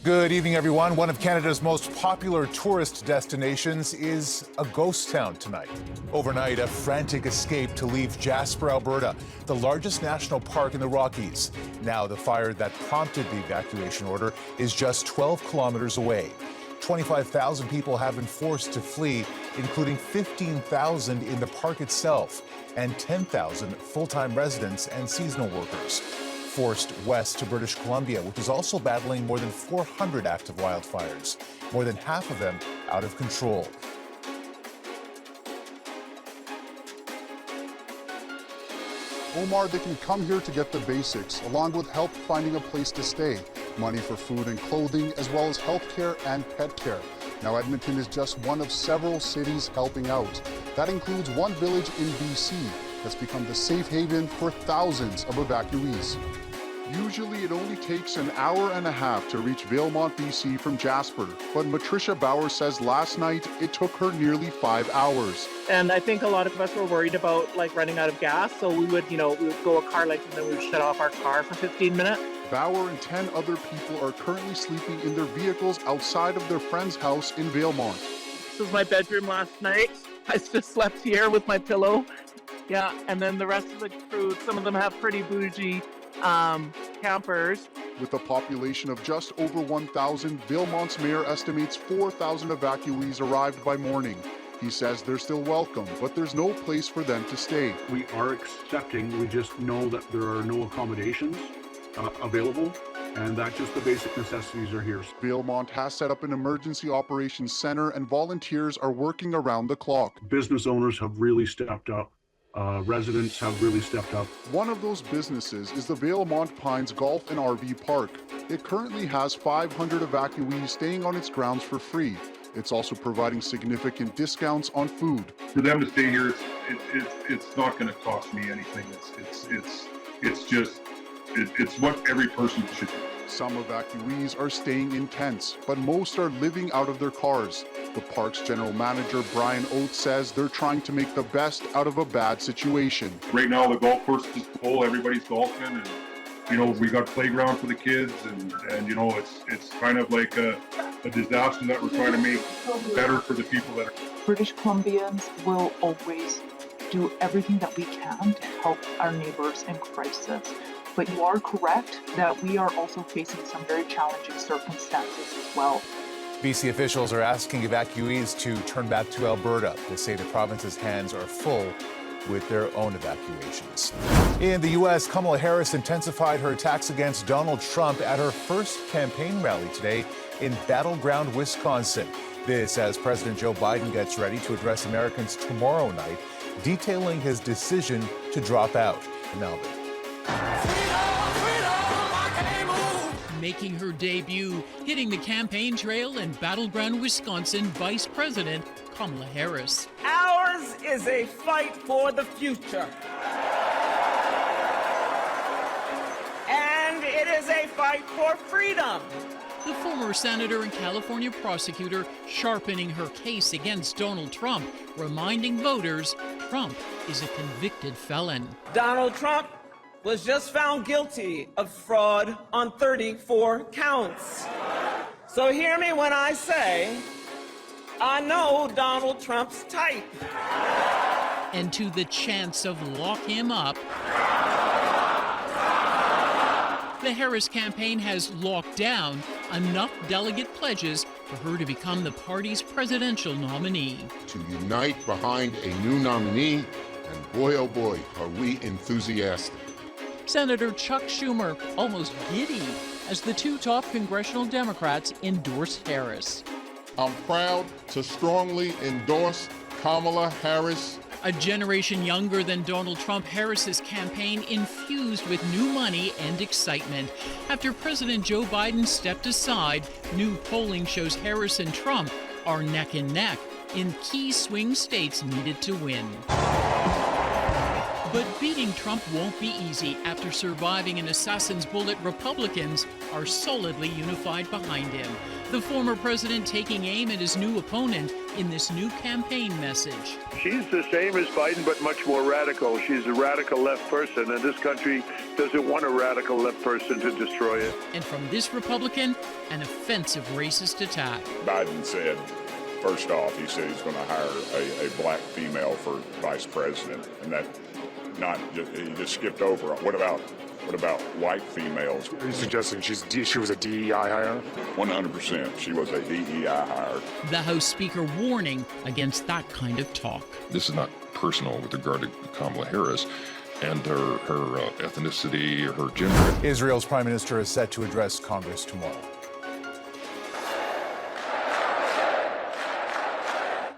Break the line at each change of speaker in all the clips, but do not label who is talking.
Good evening, everyone. One of Canada's most popular tourist destinations is a ghost town tonight. Overnight, a frantic escape to leave Jasper, Alberta, the largest national park in the Rockies. Now, the fire that prompted the evacuation order is just 12 kilometers away. 25,000 people have been forced to flee, including 15,000 in the park itself and 10,000 full-time residents and seasonal workers. Forced west to British Columbia, which is also battling more than 400 active wildfires, more than half of them out of control.
Omar, they can come here to get the basics, along with help finding a place to stay, money for food and clothing, as well as health care and pet care. Now, Edmonton is just one of several cities helping out. That includes one village in BC that's become the safe haven for thousands of evacuees. Usually it only takes an hour and a half to reach Valemount, BC from Jasper, but Matricia Bauer says last night it took her nearly 5 hours.
And I think a lot of us were worried about running out of gas, so we would go a car length and then we would shut off our car for 15 minutes.
Bauer and 10 other people are currently sleeping in their vehicles outside of their friend's house in Valemount.
This was my bedroom last night. I just slept here with my pillow. Yeah, and then the rest of the crew, some of them have pretty bougie campers.
With a population of just over 1,000, Valemount's mayor estimates 4,000 evacuees arrived by morning. He says they're still welcome, but there's no place for them to stay.
We are accepting, we just know that there are no accommodations available, and that just the basic necessities are here.
Valemount has set up an emergency operations center, and volunteers are working around the clock.
Business owners have really stepped up. Residents have really stepped up.
One of those businesses is the Valemount Pines Golf and RV Park. It currently has 500 evacuees staying on its grounds for free. It's also providing significant discounts on food.
For them to stay here, it's not going to cost me anything. It's what every person should do.
Some evacuees are staying in tents, but most are living out of their cars. The park's general manager, Brian Oates, says they're trying to make the best out of a bad situation.
Right now, the golf course is full. Everybody's golfing, and we got playground for the kids, and it's kind of like a disaster that we're trying to make better for the people that are.
British Columbians will always do everything that we can to help our neighbors in crisis. But you are correct that we are also facing some very challenging circumstances as well.
BC officials are asking evacuees to turn back to Alberta. They say the province's hands are full with their own evacuations. In the U.S., Kamala Harris intensified her attacks against Donald Trump at her first campaign rally today in battleground Wisconsin. This as President Joe Biden gets ready to address Americans tomorrow night, detailing his decision to drop out. Melbourne.
Making her debut, hitting the campaign trail in battleground Wisconsin, Vice President Kamala Harris.
Ours is a fight for the future. And it is a fight for freedom.
The former senator and California prosecutor sharpening her case against Donald Trump, reminding voters Trump is a convicted felon.
Donald Trump was just found guilty of fraud on 34 counts. So hear me when I say, I know Donald Trump's type.
And to the chance of lock him up, the Harris campaign has locked down enough delegate pledges for her to become the party's presidential nominee.
To unite behind a new nominee, and boy oh boy, are we enthusiastic.
Senator Chuck Schumer almost giddy as the two top congressional Democrats endorse Harris.
I'm proud to strongly endorse Kamala Harris.
A generation younger than Donald Trump, Harris's campaign infused with new money and excitement. After President Joe Biden stepped aside, new polling shows Harris and Trump are neck and neck in key swing states needed to win. But beating Trump won't be easy. After surviving an assassin's bullet, Republicans are solidly unified behind him. The former president taking aim at his new opponent in this new campaign message.
She's the same as Biden, but much more radical. She's a radical left person, and this country doesn't want a radical left person to destroy it.
And from this Republican, an offensive racist attack.
Biden said, first off, he said he's going to hire a black female for vice president, and that he just skipped over. What about white females?
Are you suggesting she was a DEI hire?
100%. She was a DEI hire.
The House Speaker warning against that kind of talk.
This is not personal with regard to Kamala Harris and her ethnicity or her gender.
Israel's prime minister is set to address Congress tomorrow.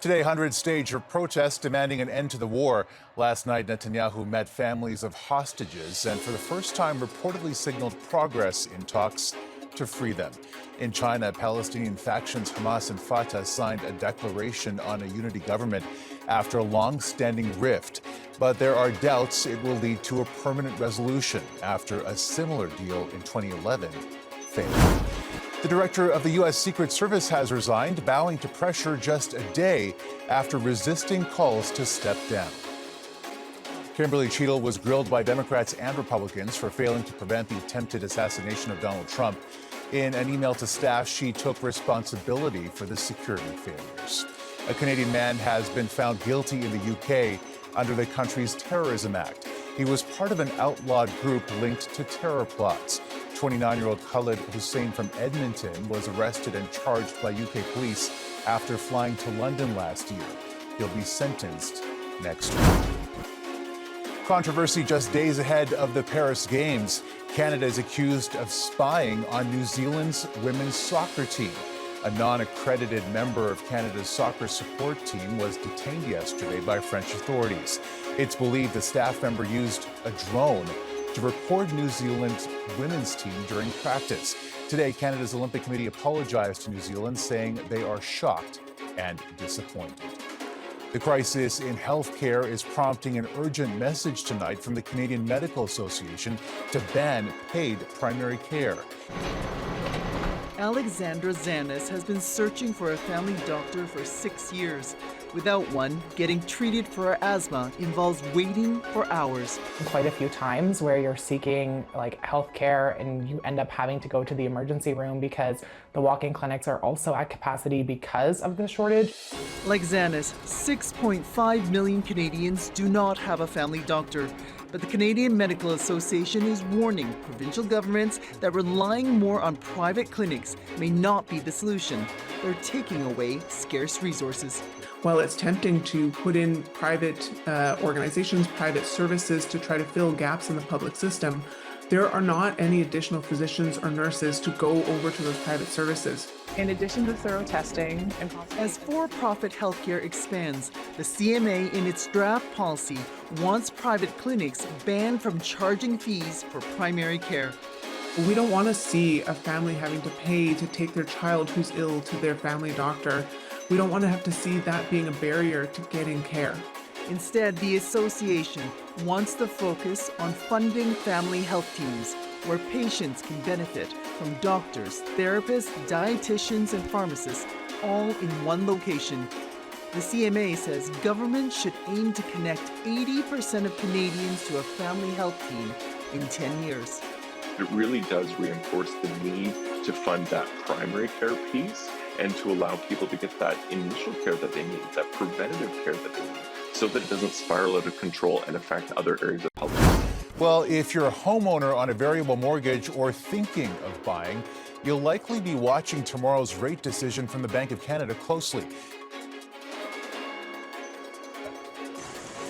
Today, hundreds staged a protest demanding an end to the war. Last night, Netanyahu met families of hostages and for the first time reportedly signaled progress in talks to free them. In China, Palestinian factions Hamas and Fatah signed a declaration on a unity government after a long-standing rift. But there are doubts it will lead to a permanent resolution after a similar deal in 2011 failed. The director of the U.S. Secret Service has resigned, bowing to pressure just a day after resisting calls to step down. Kimberly Cheadle was grilled by Democrats and Republicans for failing to prevent the attempted assassination of Donald Trump. In an email to staff, she took responsibility for the security failures. A Canadian man has been found guilty in the UK under the country's Terrorism Act. He was part of an outlawed group linked to terror plots. 29-year-old Khalid Hussein from Edmonton was arrested and charged by UK police after flying to London last year. He'll be sentenced next week. Controversy just days ahead of the Paris Games. Canada is accused of spying on New Zealand's women's soccer team. A non-accredited member of Canada's soccer support team was detained yesterday by French authorities. It's believed the staff member used a drone to record New Zealand's women's team during practice. Today, Canada's Olympic Committee apologized to New Zealand, saying they are shocked and disappointed. The crisis in healthcare is prompting an urgent message tonight from the Canadian Medical Association to ban paid primary care.
Alexandra Zanis has been searching for a family doctor for 6 years. Without one, getting treated for her asthma involves waiting for hours.
Quite a few times where you're seeking health care and you end up having to go to the emergency room because the walk-in clinics are also at capacity because of the shortage.
Like Zanis, 6.5 million Canadians do not have a family doctor. But the Canadian Medical Association is warning provincial governments that relying more on private clinics may not be the solution. They're taking away scarce resources.
While it's tempting to put in private organizations, private services to try to fill gaps in the public system, there are not any additional physicians or nurses to go over to those private services.
In addition to thorough testing and
as for-profit healthcare expands, the CMA in its draft policy wants private clinics banned from charging fees for primary care.
We don't want to see a family having to pay to take their child who's ill to their family doctor. We don't want to have to see that being a barrier to getting care.
Instead, the association wants the focus on funding family health teams, where patients can benefit from doctors, therapists, dietitians, and pharmacists, all in one location. The CMA says government should aim to connect 80% of Canadians to a family health team in 10 years.
It really does reinforce the need to fund that primary care piece and to allow people to get that initial care that they need, that preventative care that they need, so that it doesn't spiral out of control and affect other areas of health.
Well, if you're a homeowner on a variable mortgage or thinking of buying, you'll likely be watching tomorrow's rate decision from the Bank of Canada closely.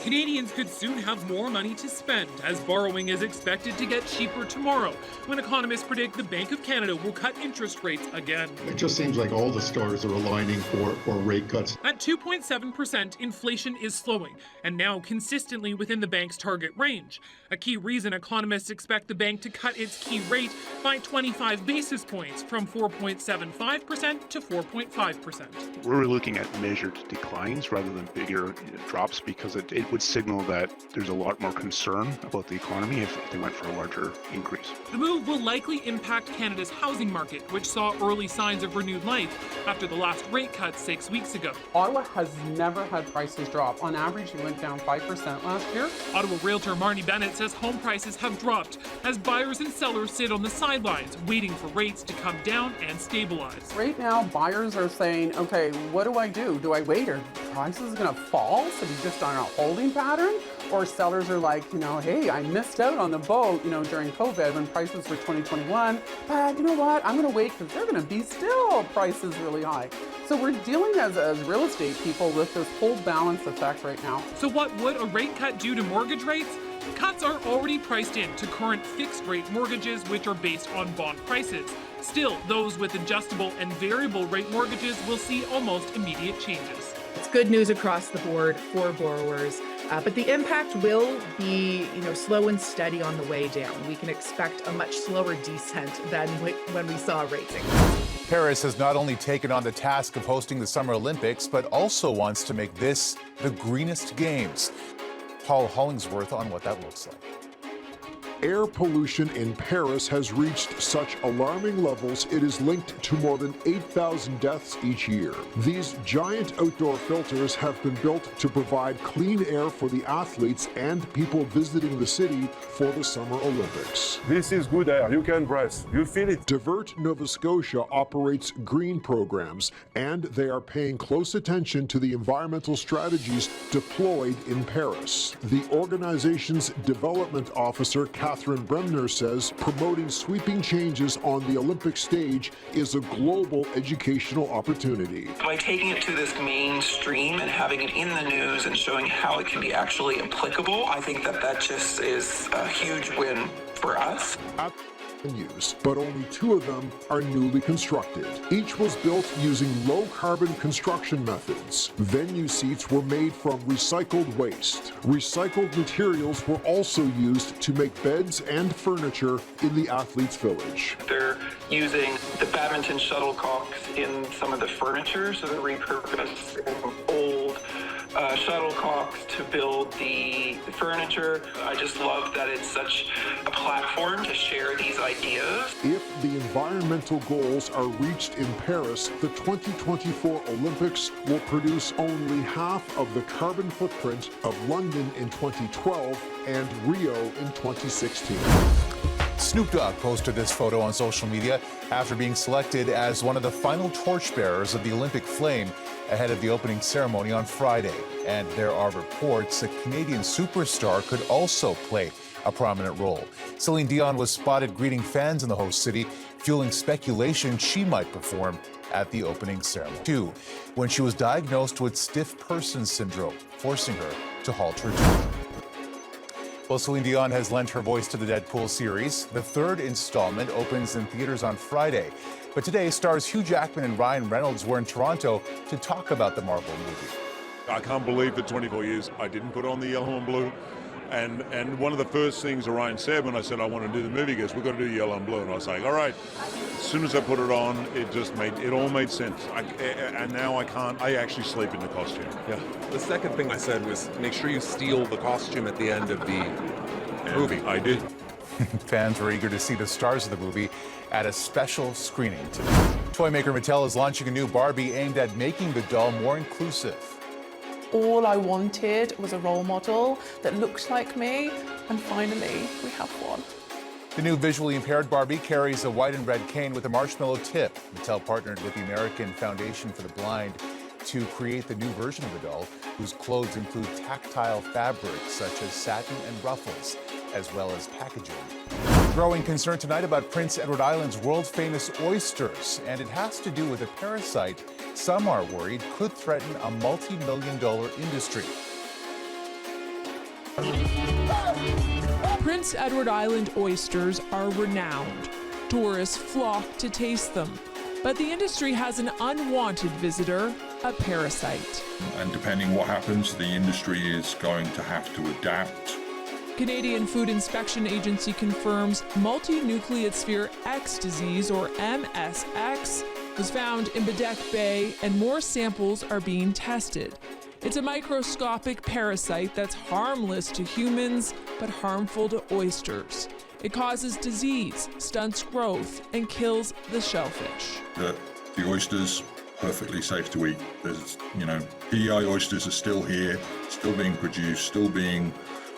Canadians could soon have more money to spend, as borrowing is expected to get cheaper tomorrow, when economists predict the Bank of Canada will cut interest rates again.
It just seems like all the stars are aligning for rate cuts.
At 2.7%, inflation is slowing, and now consistently within the bank's target range. A key reason economists expect the bank to cut its key rate by 25 basis points, from 4.75% to 4.5%.
We're looking at measured declines rather than bigger drops because it would would signal that there's a lot more concern about the economy if they went for a larger increase.
The move will likely impact Canada's housing market, which saw early signs of renewed life after the last rate cut 6 weeks ago.
Ottawa has never had prices drop. On average, it went down 5% last year.
Ottawa realtor Marnie Bennett says home prices have dropped as buyers and sellers sit on the sidelines, waiting for rates to come down and stabilize.
Right now, buyers are saying, okay, what do I do? Do I wait? Are prices going to fall? So we're just on a holding pattern? Or sellers are like, hey, I missed out on the boat, during COVID when prices were 2021. But you know what? I'm going to wait because they're going to be still prices really high. So we're dealing as real estate people with this whole balance effect right now.
So what would a rate cut do to mortgage rates? Cuts are already priced into current fixed-rate mortgages, which are based on bond prices. Still, those with adjustable and variable rate mortgages will see almost immediate changes.
It's good news across the board for borrowers, but the impact will be, slow and steady on the way down. We can expect a much slower descent than when we saw rates increase.
Paris has not only taken on the task of hosting the Summer Olympics, but also wants to make this the greenest games. Paul Hollingsworth on what that looks like.
Air pollution in Paris has reached such alarming levels it is linked to more than 8,000 deaths each year. These giant outdoor filters have been built to provide clean air for the athletes and people visiting the city for the Summer Olympics.
This is good air. You can breathe. You feel it.
Divert Nova Scotia operates green programs, and they are paying close attention to the environmental strategies deployed in Paris. The organization's development officer, Catherine Bremner, says promoting sweeping changes on the Olympic stage is a global educational opportunity.
By taking it to this mainstream and having it in the news and showing how it can be actually applicable, I think that just is a huge win for us.
But only 2 of them are newly constructed. Each was built using low-carbon construction methods. Venue seats were made from recycled waste. Recycled materials were also used to make beds and furniture in the athletes' village.
They're using the badminton shuttlecocks in some of the furniture, so they're repurposed old shuttlecocks to build the furniture. I just love that it's such a platform to share these ideas.
If the environmental goals are reached in Paris, the 2024 Olympics will produce only half of the carbon footprint of London in 2012 and Rio in 2016.
Snoop Dogg posted this photo on social media after being selected as one of the final torchbearers of the Olympic flame ahead of the opening ceremony on Friday. And there are reports a Canadian superstar could also play a prominent role. Celine Dion was spotted greeting fans in the host city, fueling speculation she might perform at the opening ceremony. 2, when she was diagnosed with stiff person syndrome, forcing her to halt her tour. Well, Celine Dion has lent her voice to the Deadpool series. The 3rd installment opens in theaters on Friday. But today, stars Hugh Jackman and Ryan Reynolds were in Toronto to talk about the Marvel movie.
I can't believe that 24 years I didn't put on the yellow and blue. And one of the first things Orion said when I said I want to do the movie is we've got to do yellow and blue. And I was like, all right. As soon as I put it on, it all made sense. And now I actually sleep in the costume.
Yeah. The second thing I said was make sure you steal the costume at the end of the movie.
I did.
Fans were eager to see the stars of the movie at a special screening today. Toy maker Mattel is launching a new Barbie aimed at making the doll more inclusive.
All I wanted was a role model that looked like me, and finally we have one.
The new visually impaired Barbie carries a white and red cane with a marshmallow tip. Mattel partnered with the American Foundation for the Blind to create the new version of the doll, whose clothes include tactile fabrics such as satin and ruffles, as well as packaging. Growing concern tonight about Prince Edward Island's world-famous oysters, and it has to do with a parasite some are worried could threaten a multi-million-dollar industry.
Prince Edward Island oysters are renowned. Tourists flock to taste them. But the industry has an unwanted visitor, a parasite.
And depending what happens, the industry is going to have to adapt.
Canadian Food Inspection Agency confirms multinucleate sphere X disease, or MSX, was found in Bedeque Bay, and more samples are being tested. It's a microscopic parasite that's harmless to humans, but harmful to oysters. It causes disease, stunts growth, and kills the shellfish.
The oysters, perfectly safe to eat. There's, PEI oysters are still here, still being produced, still being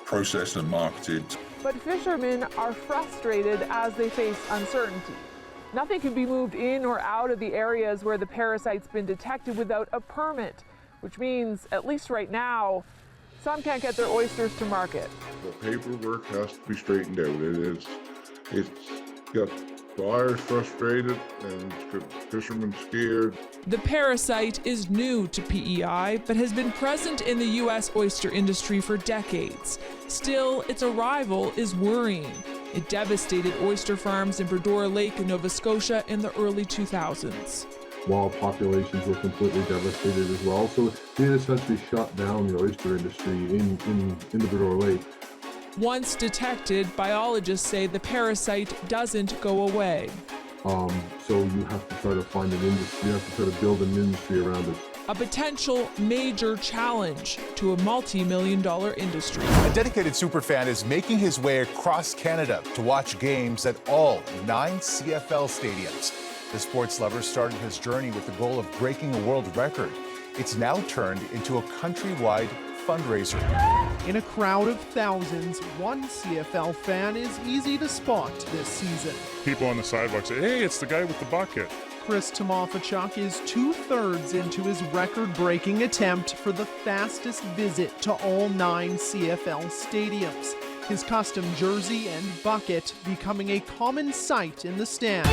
processed and marketed.
But fishermen are frustrated as they face uncertainty. Nothing can be moved in or out of the areas where the parasite's been detected without a permit, which means, at least right now, some can't get their oysters to market.
The paperwork has to be straightened out. It's got buyers frustrated and it's got fishermen scared.
The parasite is new to PEI, but has been present in the U.S. oyster industry for decades. Still, its arrival is worrying. It devastated oyster farms in Bredora Lake in Nova Scotia in the early 2000s.
Wild populations were completely devastated as well. So it essentially shut down the oyster industry in the Bredora Lake.
Once detected, biologists say the parasite doesn't go away.
So you have to try to find an industry, you have to try to build an industry around it.
A potential major challenge to a multi-million-dollar industry.
A dedicated superfan is making his way across Canada to watch games at all 9 CFL stadiums. The sports lover started his journey with the goal of breaking a world record. It's now turned into a countrywide fundraiser.
In a crowd of thousands, one CFL fan is easy to spot this season.
People on the sidewalk say, hey, it's the guy with the bucket.
Chris Tomofachuk is 2/3 into his record-breaking attempt for the fastest visit to all 9 CFL stadiums. His custom jersey and bucket becoming a common sight in the stands.